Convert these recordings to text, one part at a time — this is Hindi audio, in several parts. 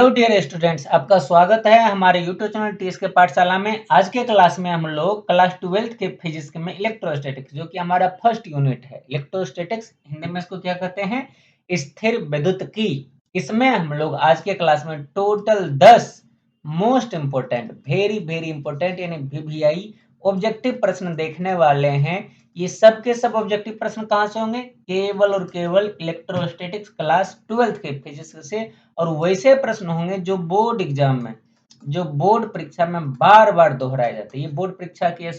हेलो डियर स्टूडेंट्स, आपका स्वागत है हमारे यूट्यूब चैनल टीएस के पाठशाला में। आज के क्लास में हम लोग क्लास 12th के फिजिक्स में इलेक्ट्रोस्टैटिक्स, जो कि हमारा फर्स्ट यूनिट है। इलेक्ट्रोस्टैटिक्स हिंदी में इसको क्या कहते हैं? स्थिर विद्युत्की। इसमें हम लोग आज के क्लास में total 10 most important, very very important यानी वीवीआई ऑब्जेक्टिव प्रश्न देखने वाले हैं। ये सब के सब ऑब्जेक्टिव प्रश्न कहाँ से होंगे? केवल और केवल इलेक्ट्रोस्टैटिक्स क्लास 12th के फिजिक्स से। और वैसे प्रश्न होंगे जो बोर्ड एग्जाम में, जो बोर्ड परीक्षा में बार बार दोहराए जाते हैं। ये बोर्ड परीक्षा के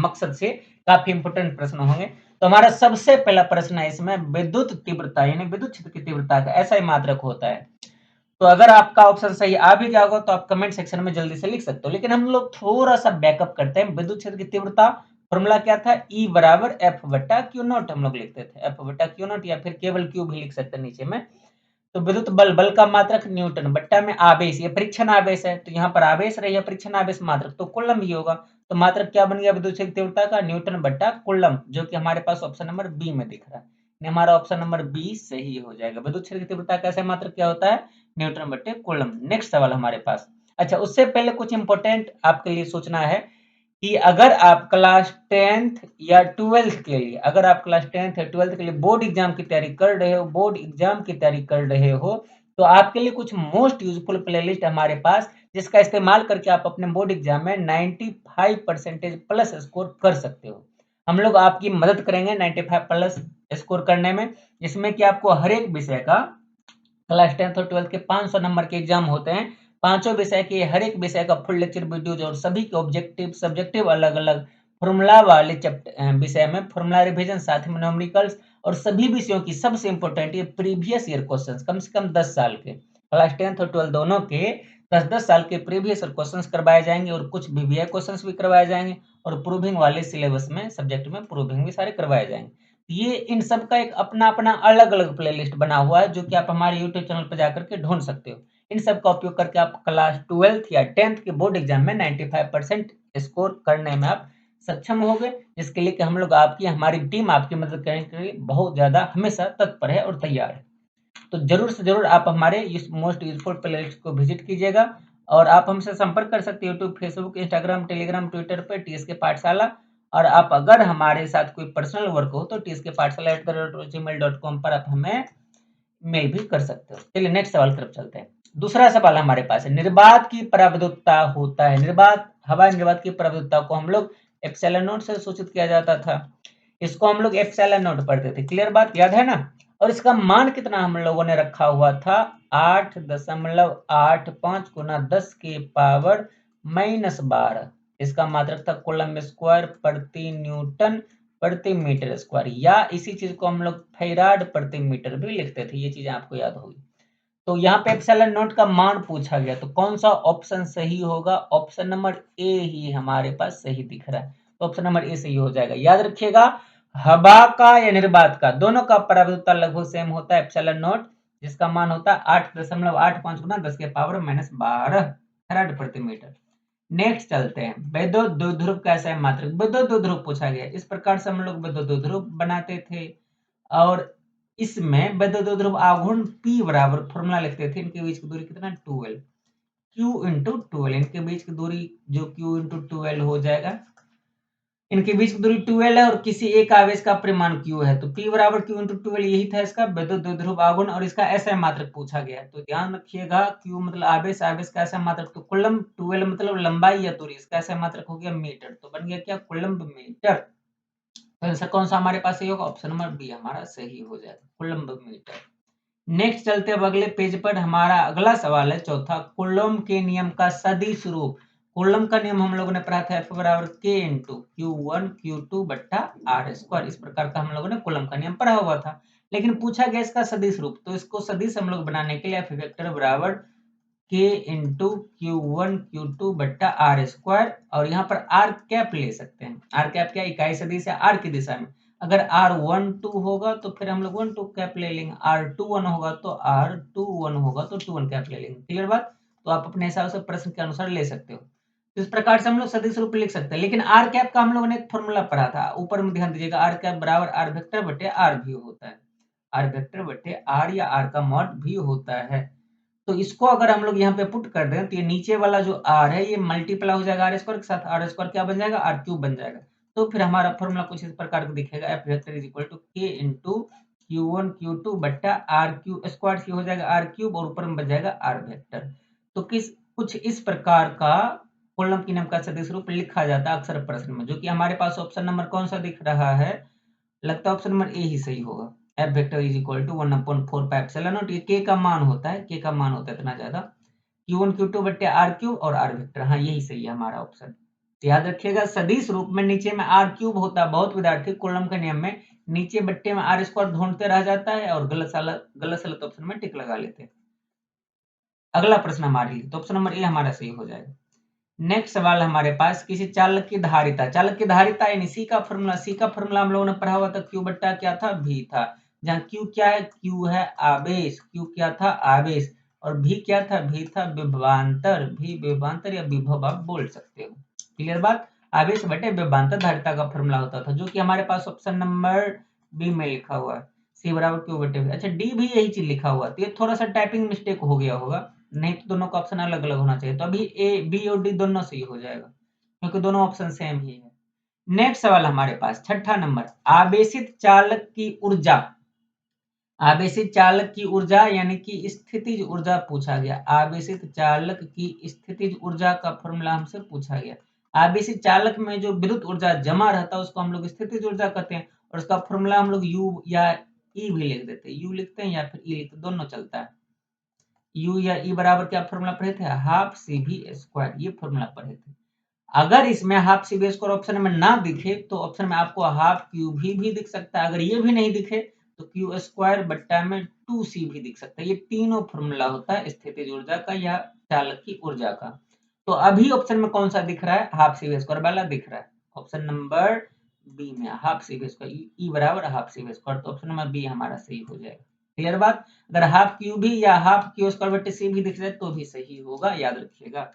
मकसद से काफी इंपोर्टेंट प्रश्न होंगे। तो हमारा सबसे पहला प्रश्न है इसमें विद्युत तीव्रता यानी विद्युत क्षेत्र की तीव्रता का ऐसा ही मात्रक होता है। तो अगर आपका ऑप्शन सही आ भी गया होगा तो आप कमेंट सेक्शन में जल्दी से लिख सकते हो। लेकिन हम लोग थोड़ा सा बैकअप करते हैं। विद्युत क्षेत्र की तीव्रता फॉर्मूला क्या था? E बराबर एफ बट्टा क्यू नॉट हम लोग लिखते थे, एफ बट्टा क्यू नॉट, या फिर केवल क्यू भी लिख सकते हैं नीचे में। तो विद्युत बल, बल का मात्रक न्यूटन बट्टा में आवेश, ये परीक्षण आवेश है तो यहाँ पर आवेश रही है, परीक्षण आवेश मात्रक तो कुलम ही होगा। तो मात्रक क्या बन गया विद्युत क्षेत्र तीव्रता का? न्यूटन बट्टा कुलम, जो कि हमारे पास ऑप्शन नंबर बी में दिख रहा है। हमारा ऑप्शन नंबर बी सही हो जाएगा। विद्युत क्षेत्र की तीव्रता का ऐसा मात्रक क्या होता है? न्यूटन बट्टे कुलम। नेक्स्ट सवाल हमारे पास। अच्छा, उससे पहले कुछ इंपॉर्टेंट आपके लिए सोचना है कि अगर आप क्लास 10th या 12th के लिए, अगर आप क्लास 10th या 12th के लिए बोर्ड एग्जाम की तैयारी कर रहे हो, बोर्ड एग्जाम की तैयारी कर रहे हो, तो आपके लिए कुछ मोस्ट यूजफुल प्लेलिस्ट हमारे पास, जिसका इस्तेमाल करके आप अपने बोर्ड एग्जाम में 95% प्लस स्कोर कर सकते हो। हम लोग आपकी मदद करेंगे 95 प्लस स्कोर करने में, जिसमें कि आपको हर एक विषय का, क्लास 10th और 12th के 500 नंबर के एग्जाम होते हैं। पांचों विषय के हर एक विषय का फुल लेक्चर वीडियोज और सभी के ऑब्जेक्टिव सब्जेक्टिव अलग अलग फॉर्मूला वाले विषय में फॉर्मूला रिवीजन, साथ में न्यूमेरिकल्स, और सभी विषयों की सबसे इंपॉर्टेंट ये प्रीवियस ईयर क्वेश्चंस, कम से कम 10 साल के, क्लास 10th और 12th दोनों के 10-10 साल के प्रीवियस ईयर क्वेश्चंस करवाए जाएंगे, और कुछ वीवीआई क्वेश्चंस भी करवाए जाएंगे, और प्रूविंग वाले सिलेबस में सब्जेक्ट में प्रूविंग भी सारे करवाए जाएंगे। ये इन सब का एक अपना अपना अलग अलग प्लेलिस्ट बना हुआ है, जो कि आप हमारे यूट्यूब चैनल पर जाकर के ढूंढ सकते हो। इन सब का उपयोग करके आप क्लास 12th या 10th के बोर्ड एग्जाम में 95% स्कोर करने में आप सक्षम हो गए, जिसके लिए कि हम लोग आपकी, हमारी टीम आपकी मदद करने के लिए बहुत ज्यादा हमेशा तत्पर है और तैयार है। तो जरूर से जरूर आप हमारे इस मोस्ट यूजफुल प्लेलिस्ट को विजिट कीजिएगा, और आप हमसे संपर्क कर सकते हैं YouTube, Facebook, Instagram, Telegram, Twitter पर टीएस के पाठशाला। और आप अगर हमारे साथ कोई पर्सनल वर्क हो तो टीएस के पाठशाला@gmail.com पर आप हमें मेल भी कर सकते हो। चलिए नेक्स्ट सवाल की तरफ चलते हैं। दूसरा सवाल हमारे पास है, निर्वात की प्रवृत्ता होता है। निर्वात, हवा निर्वात की प्रवृत्ता को हम लोग एप्सिलॉन नॉट से सूचित किया जाता था। इसको हम लोग एप्सिलॉन नॉट पढ़ते थे। क्लियर बात, याद है ना? और इसका मान कितना हम लोगों ने रखा हुआ था? 8.85 गुना 10 के पावर -12। इसका मात्रक था कूलम स्क्वायर प्रति न्यूटन प्रति मीटर स्क्वायर, या इसी चीज को हम लोग फैराड प्रति मीटर भी लिखते थे। ये चीजें आपको याद होगी। तो यहाँ पे एप्सिलॉन नॉट का मान पूछा गया, तो कौन सा ऑप्शन सही होगा? ऑप्शन नंबर ए ही हमारे पास सही दिख रहा है, तो ऑप्शन नंबर ए सही हो जाएगा। याद रखिएगा, हवा का या निर्वात का, दोनों का प्रवृत्ता लगभग सेम होता है एप्सिलॉन नॉट, जिसका मान होता है 8.85 गुना 10 के पावर -12 फैराड प्रति मीटर। नेक्स्ट चलते हैं, विद्युत द्विध्रुव कैसा है मात्रक? विद्युत द्विध्रुव पूछा गया। इस प्रकार से हम लोग विद्युत द्विध्रुव बनाते थे, और इसमें विद्युत द्विध्रुव आघूर्ण P बराबर फॉर्मूला लिखते थे, इनके बीच की दूरी कितना? 12 Q इंटू 12, इनके बीच की दूरी जो Q इंटू 12 हो जाएगा, इनके बीच की दूरी 12 है, और किसी एक आवेश का परिमाण Q है, तो P बराबर Q इंटू 12 यही था इसका विद्युत द्विध्रुव आघूर्ण, और इसका ऐसा मात्रक पूछा गया है। तो ध्यान रखिएगा, Q मतलब आवेश, आवेश का ऐसा मात्रक तो कूलम, 12 मतलब लंबाई या दूरी, इसका ऐसा मात्रक हो गया मीटर, तो बन गया क्या? Coulomb metre. तो आंसर कौन सा हमारे पास सही होगा? ऑप्शन नंबर बी हमारा सही हो जाएगा, कूलम्ब मीटर। नेक्स्ट चलते हैं अब अगले पेज पर। हमारा अगला सवाल है चौथा, कूलॉम के नियम का सदिश रूप। कूलॉम का नियम हम लोगों ने पढ़ा था, F बराबर K इंटू Q1 Q2 बट्टा R स्क्वायर। इस प्रकार का हम लोगों ने कूलॉम का नियम पढ़ा हुआ था, लेकिन पूछा गया इसका सदिश रूप। तो इसको सदिश हम लोग बनाने के लिए F वेक्टर बराबर K इंटू Q1 Q2 बट्टा R स्क्वायर, और यहाँ पर R कैप ले सकते हैं। R कैप क्या? इकाई सदिश है R की दिशा में। अगर R12 होगा तो फिर हम लोग 12 कैप ले लेंगे, R21 होगा तो R21 होगा तो 21 कैप ले लेंगे। क्लियर बात? तो आप अपने हिसाब से प्रश्न के अनुसार ले सकते हो। तो इस प्रकार से हम लोग सदिश रूप लिख सकते हैं, लेकिन R कैप का हम लोगों ने एक फॉर्मूला पढ़ा था, ऊपर में ध्यान दीजिएगा, R कैप बराबर R वेक्टर बटे R भी होता है। R वेक्टर बटे R या R का मॉड भी होता है। तो इसको अगर हम लोग यहाँ पे पुट कर दें तो ये नीचे वाला जो r है ये मल्टीप्लाई हो जाएगा आर स्क्वायर के साथ, आर स्क्वायर क्या बन जाएगा, आर क्यूब बन जाएगा। तो फिर हमारा फॉर्मूला कुछ इस प्रकार का दिखेगा, F vector is equal to K into Q1 Q2 बट्टा आर क्यू स्क्वायर, से हो जाएगा आर क्यूब और ऊपर में बच जाएगा आर वेक्टर। तो कुछ इस प्रकार का कॉलम की नाम का सदिश रूप लिखा जाता है अक्सर प्रश्न में, जो कि हमारे पास ऑप्शन नंबर कौन सा दिख रहा है, लगता है ऑप्शन नंबर ए ही सही होगा। F vector is equal to 1/4 pi epsilon naught, ये के का मान होता है, के का मान होता है इतना ज्यादा, Q1 Q2 बट्टे आर क्यूब और आर वेक्टर, हाँ यही सही है हमारा ऑप्शन। तो याद रखिएगा सदिश रूप में नीचे में आर क्यूब होता है, बहुत विद्यार्थी कॉलम के नियम में नीचे बट्टे में आर स्क्वायर ढूंढते रह जाता है और गलत सलत ऑप्शन में टिक लगा लेते हैं। अगला प्रश्न हमारे लिए, तो ऑप्शन नंबर ए हमारा सही हो जाएगा। नेक्स्ट सवाल हमारे पास, किसी चालक की धारिता, चालक की धारिता यानी सी का फॉर्मूला, सी का फॉर्मूला हम लोगों ने पढ़ा हुआ था, क्यू बट्टा क्या था, भी था, जहाँ क्यू क्या है, क्यू है आवेश, क्यू क्या था, आवेश, और भी क्या था, भी था विभवांतर, भी विभवांतर या विभव आप बोल सकते हो। क्लियर बात, आवेश बटे विभवांतर धारिता का फॉर्मूला होता था, जो कि हमारे पास ऑप्शन नंबर बी में लिखा हुआ है, सी बराबर क्यू बटे भी। अच्छा डी भी यही चीज लिखा हुआ, तो ये थोड़ा सा टाइपिंग मिस्टेक हो गया होगा, नहीं तो दोनों का ऑप्शन अलग अलग होना चाहिए, तो अभी ए बी और डी दोनों सही हो जाएगा क्योंकि दोनों ऑप्शन सेम ही है। नेक्स्ट सवाल हमारे पास छठा नंबर, आवेशित चालक की ऊर्जा, आवेशित चालक की ऊर्जा यानी कि स्थितिज ऊर्जा पूछा गया, आवेशित चालक की स्थितिज ऊर्जा का फॉर्मूला हमसे पूछा गया। आवेशित चालक में जो विद्युत ऊर्जा जमा रहता है उसको हम लोग स्थितिज ऊर्जा कहते हैं, और उसका फॉर्मूला हम लोग यू या ई भी लिख देते हैं, यू लिखते हैं या फिर ई लिखते हैं, दोनों चलता है। यू या ई बराबर क्या फॉर्मूला पढ़े थे, हाफ सी भी स्क्वायर, ये फॉर्मूला पढ़े थे। अगर इसमें half C B square option में ना दिखे तो ऑप्शन में आपको हाफ क्यू भी दिख सकता है, अगर ये भी नहीं दिखे तो क्यू स्क्वायर बट्टा में 2c भी दिख सकता है। ये तीनों फॉर्मूला होता है स्थितिज ऊर्जा का या चालक की ऊर्जा का। तो अभी ऑप्शन में कौन सा दिख रहा है, हाफ सी बी स्क्वायर वाला दिख रहा है, ऑप्शन नंबर बी में हाफ सी बी स्क्वायर, ई बराबर हाफ सी बी स्क्वायर, तो ऑप्शन नंबर बी हमारा सही हो जाएगा। क्लियर बात, अगर हाफ क्यू भी या हाफ क्यू स्क्वायर बटे सी भी दिख जाए तो भी सही होगा, याद रखिएगा।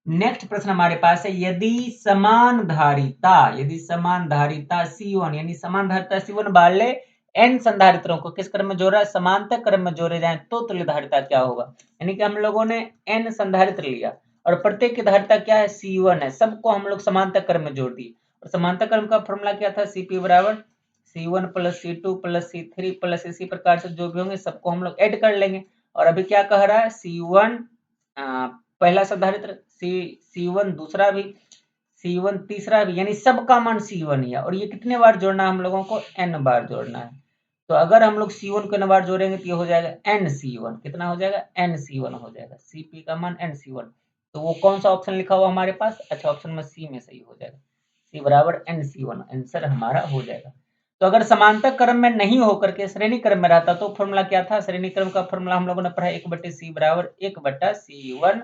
नेक्स्ट प्रश्न हमारे पास है, यदि समान धारिता C1 यानी समान धारिता C1 वाले n संधारित्रों को किस क्रम में जोड़ा है, समांतर क्रम में जोड़े जाएं तो तुल्य धारिता क्या होगा। यानी कि हम लोगों ने n संधारित्र लिया और प्रत्येक की धारिता क्या है, C1 है, सबको हम लोग समांतर क्रम में जोड़ दिए, और समांतर क्रम का फॉर्मूला क्या था, Cp बराबर C1 plus C2 plus C3 plus इसी प्रकार से जो भी होंगे सबको हम लोग ऐड कर लेंगे। और अभी क्या कह रहा है, C1 पहला संधारित्र, C1 दूसरा भी, C1 तीसरा भी, यानी सबका मान C1 ही है, और ये कितने बार जोड़ना है हम लोगों को, n बार जोड़ना है। तो अगर हम लोग C1 को n बार जोड़ेंगे तो ये हो जाएगा NC1, कितना हो जाएगा, NC1 हो जाएगा, Cp का मान NC1। तो वो कौन सा ऑप्शन लिखा हुआ हमारे पास, अच्छा ऑप्शन में सी में सही हो जाएगा, C बराबर NC1 आंसर हमारा हो जाएगा। तो अगर समांतर क्रम में नहीं होकर के श्रेणी क्रम में रहता तो फॉर्मूला क्या था, श्रेणी क्रम का फॉर्मूला हम लोगों ने पढ़ा 1/c बराबर 1/c1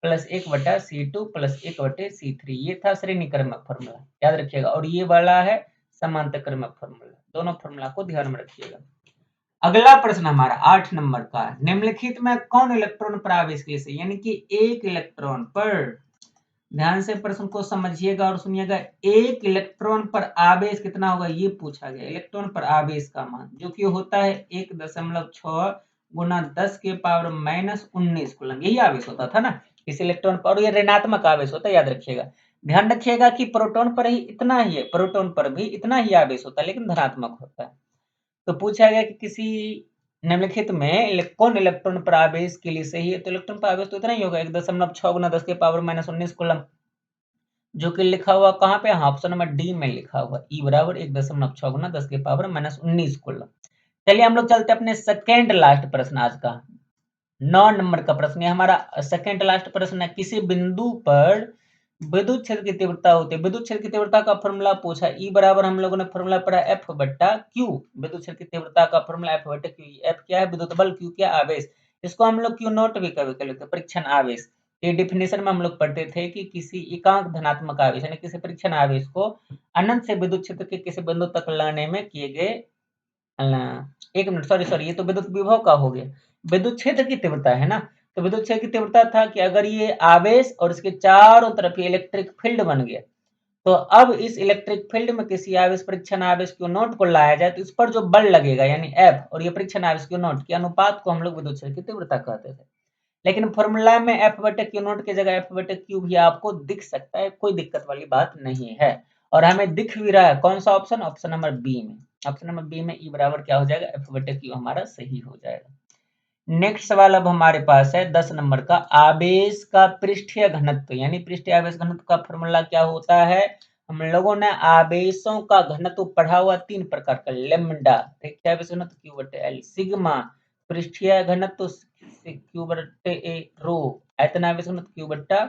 plus 1/c2 plus 1/c3, ये था श्रेणी क्रम फॉर्मूला, याद रखिएगा। और ये वाला है समांतर क्रम फॉर्मूला, दोनों फॉर्मूला को ध्यान में रखिएगा। अगला प्रश्न हमारा 8 नंबर का, निम्नलिखित में कौन इलेक्ट्रॉन पर आवेश के लिए सही, यानी कि एक इलेक्ट्रॉन पर, ध्यान से प्रश्न को समझिएगा और सुनिएगा, एक इलेक्ट्रॉन पर आवेश कितना होगा ये पूछा गया, इलेक्ट्रॉन पर आवेश का मान जो कि होता है 1.6 गुना 10 के पावर -19 कूलम, यही आवेश होता था ना इस इलेक्ट्रॉन पर, और ये ऋणात्मक आवेश होता है, याद रखिएगा। ध्यान रखिएगा कि प्रोटॉन पर ही इतना ही है, प्रोटॉन पर भी इतना ही आवेश होता है लेकिन धनात्मक होता है। तो पूछा गया कि किसी निम्नलिखित में कौन इलेक्ट्रॉन पर आवेश के लिए सही है, तो इलेक्ट्रॉन पर आवेश तो इतना ही होगा 1.6 गुना 10 के पावर -19 कूलम, जो कि लिखा हुआ कहाँ पे, हाँ ऑप्शन नंबर डी में लिखा हुआ, ई बराबर 1.6 गुना 10 के पावर -19 कूलम। चलिए हम लोग चलते अपने सेकेंड लास्ट प्रश्न आज का, 9 नंबर का प्रश्न है हमारा, सेकेंड लास्ट प्रश्न है, किसी बिंदु पर विद्युत क्षेत्र की तीव्रता होती है, विद्युत क्षेत्र की तीव्रता का फॉर्मूला पूछा, ई बराबर हम लोगों ने फॉर्मूला पढ़ा एफ बट्टा क्यू, विद्युत क्षेत्र की तीव्रता का फॉर्मूला एफ बट्टा क्यू, एफ क्या है विद्युत बल, क्यू क्या आवेश, इसको हम लोग क्यू नॉट भी कभी कर लेते हैं, परीक्षण आवेश। ये डिफिनेशन में हम लोग पढ़ते थे कि किसी एकांक धनात्मक आवेश यानी किसी परीक्षण आवेश को अनंत से विद्युत क्षेत्र के किसी बिंदु तक लाने में किए गए, एक मिनट सॉरी ये तो विद्युत विभव का हो गया, विद्युत क्षेत्र की तीव्रता है ना, तो विद्युत क्षेत्र की तीव्रता था कि अगर ये आवेश और इसके चारों तरफ ये इलेक्ट्रिक फील्ड बन गया, तो अब इस इलेक्ट्रिक फील्ड में किसी आवेश परीक्षण आवेश क्यू नॉट को लाया जाए तो इस पर जो बल लगेगा यानी एफ और ये परीक्षण आवेश क्यू नॉट के अनुपात को हम लोग विद्युत क्षेत्र की तीव्रता कहते थे। लेकिन फॉर्मूला में एफ बटे क्यू नॉट की जगह एफ बटे क्यू भी आपको दिख सकता है, कोई दिक्कत वाली बात नहीं है। और हमें दिख भी रहा है कौन सा ऑप्शन, ऑप्शन नंबर बी में। ऑप्शन नंबर बी में ई बराबर क्या हो जाएगा, एफ बटे क्यू हमारा सही हो जाएगा। नेक्स्ट सवाल अब हमारे पास है 10 नंबर का, आवेश का पृष्ठीय घनत्व यानी पृष्ठीय आवेश घनत्व का फॉर्मूला क्या होता है। हम लोगों ने आवेशों का घनत्व पढ़ा हुआ 3 प्रकार का, लेम्डा पृष्ठीय आवेश घनत्व क्यू बटे एल, सिग्मा पृष्ठीय घनत्व क्यू बटे ए, रो आयतन आवेश घनत्व क्यू बटा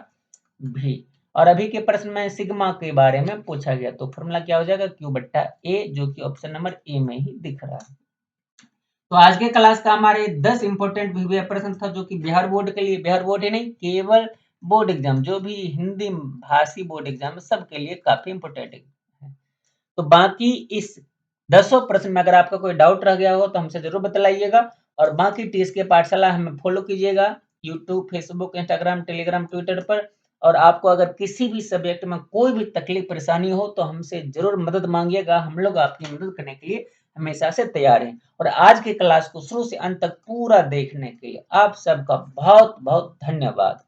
भी। और अभी के प्रश्न में सिग्मा के बारे में पूछा गया, तो फॉर्मूला क्या हो जाएगा, क्यू बट्टा ए, जो कि ऑप्शन नंबर ए में ही दिख रहा है। तो आज के क्लास का हमारे 10 इंपॉर्टेंट विविध प्रश्न था, जो कि बिहार बोर्ड के लिए, बिहार बोर्ड ही नहीं केवल बोर्ड एग्जाम, जो भी हिंदी भाषी बोर्ड एग्जाम है सबके लिए काफी इंपॉर्टेंट है। तो बाकी इस 10 प्रश्न में अगर आपका कोई डाउट रह गया हो तो हमसे जरूर बतलाइएगा। और बाकी टीएस के पाठशाला हमें फॉलो कीजिएगा YouTube, Facebook, Instagram, Telegram, Twitter पर। और आपको अगर किसी भी सब्जेक्ट में कोई भी तकलीफ परेशानी हो तो हमसे जरूर मदद मांगिएगा, हम लोग आपकी मदद करने के लिए हमेशा से तैयार हैं। और आज की क्लास को शुरू से अंत तक पूरा देखने के लिए आप सबका बहुत बहुत धन्यवाद।